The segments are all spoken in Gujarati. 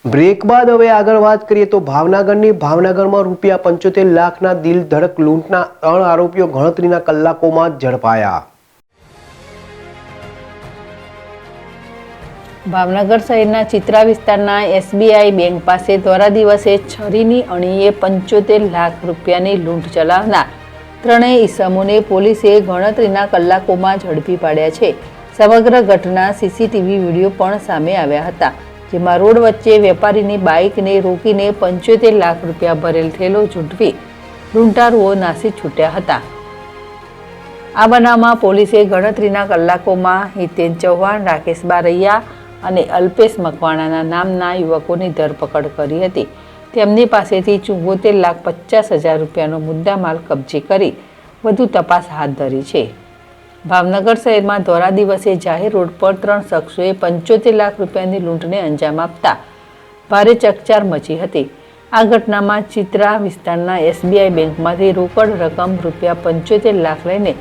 બ્રેક બાદ હવે આગળ વાત કરીએ તો ભાવનગરમાં ₹75 લાખના દિલ ધડક લૂંટના 3 આરોપીઓ ગણતરીના કલાકોમાં ઝડપાયા। ભાવનગર શહેરના ચિત્રા વિસ્તારના SBI બેંક પાસે દ્વારા દિવસે છરીની અણીએ ₹75 લાખ રૂપિયાની લૂંટ ચલાવનાર ત્રણેય ઈસમોને પોલીસે ગણતરીના કલાકોમાં ઝડપી પાડ્યા છે। સમગ્ર ઘટના CCTV વિડીયો પણ સામે આવ્યા હતા, જેમાં રોડ વચ્ચે વેપારીની બાઇકને રોકીને ₹75 લાખ રૂપિયા ભરેલ થેલો ઝૂંટવી લૂંટારુઓ નાસી છૂટ્યા હતા। આ બનાવમાં પોલીસે ગણતરીના કલાકોમાં હિતેન ચૌહાણ, રાકેશ બારૈયા અને અલ્પેશ મકવાણાના નામના યુવકોની ધરપકડ કરી હતી। તેમની પાસેથી ₹74,50,000 રૂપિયાનો મુદ્દામાલ કબજે કરી વધુ તપાસ હાથ ધરી છે। ભાવનગર શહેરમાં ધોરા દિવસે જાહેર રોડ પર 3 શખ્સોએ ₹75 લાખ રૂપિયાની લૂંટને અંજામ આપતા ભારે ચકચાર મચી હતી। આ ઘટનામાં ચિત્રા વિસ્તારના SBI બેંકમાંથી રોકડ રકમ ₹75 લાખ લઈને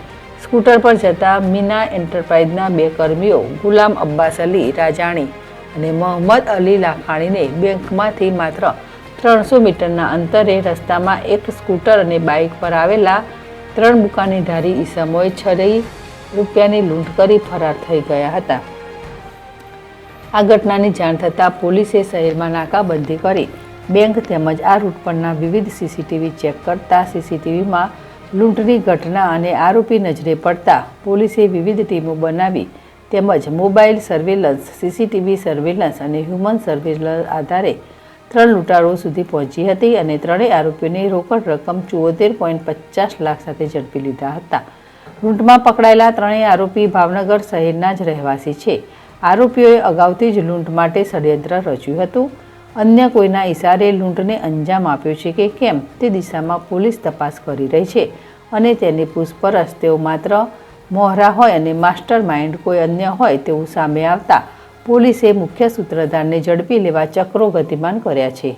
સ્કૂટર પર જતા મીના એન્ટરપ્રાઇઝના 2 કર્મીઓ ગુલામ અબ્બાસ અલી રાજાણી અને મોહમ્મદ અલી લાખાણીને બેંકમાંથી માત્ર 300 મીટરના અંતરે રસ્તામાં એક સ્કૂટર અને બાઇક પર આવેલા 3 બુકાનીધારી ઈસમોએ છરી રૂપિયાની લૂંટ કરી ફરાર થઈ ગયા હતા। આ ઘટનાની જાણ થતાં પોલીસે શહેરમાં નાકાબંધી કરી બેંક તેમજ આ રૂટ પરના વિવિધ CCTV ચેક કરતા CCTVમાં લૂંટની ઘટના અને આરોપી નજરે પડતા પોલીસે વિવિધ ટીમો બનાવી તેમજ મોબાઈલ સર્વેલન્સ, CCTV સર્વેલન્સ અને હ્યુમન સર્વેલન્સ આધારે 3 લૂંટારુઓ સુધી પહોંચી હતી અને ત્રણેય આરોપીઓને રોકડ રકમ ₹74.50 લાખ સાથે ઝડપી લીધા હતા। લૂંટમાં પકડાયેલા ત્રણેય આરોપી ભાવનગર શહેરના જ રહેવાસી છે। આરોપીઓએ અગાઉથી જ લૂંટ માટે ષડયંત્ર રચ્યું હતું। અન્ય કોઈના ઇશારે લૂંટને અંજામ આપ્યો છે કે કેમ તે દિશામાં પોલીસ તપાસ કરી રહી છે અને તેની પૂછપરછ તેઓ માત્ર મોહરા હોય અને માસ્ટર માઇન્ડ કોઈ અન્ય હોય તેવું સામે આવતા પોલીસે મુખ્ય સૂત્રધારને ઝડપી લેવા ચક્રો ગતિમાન કર્યા છે।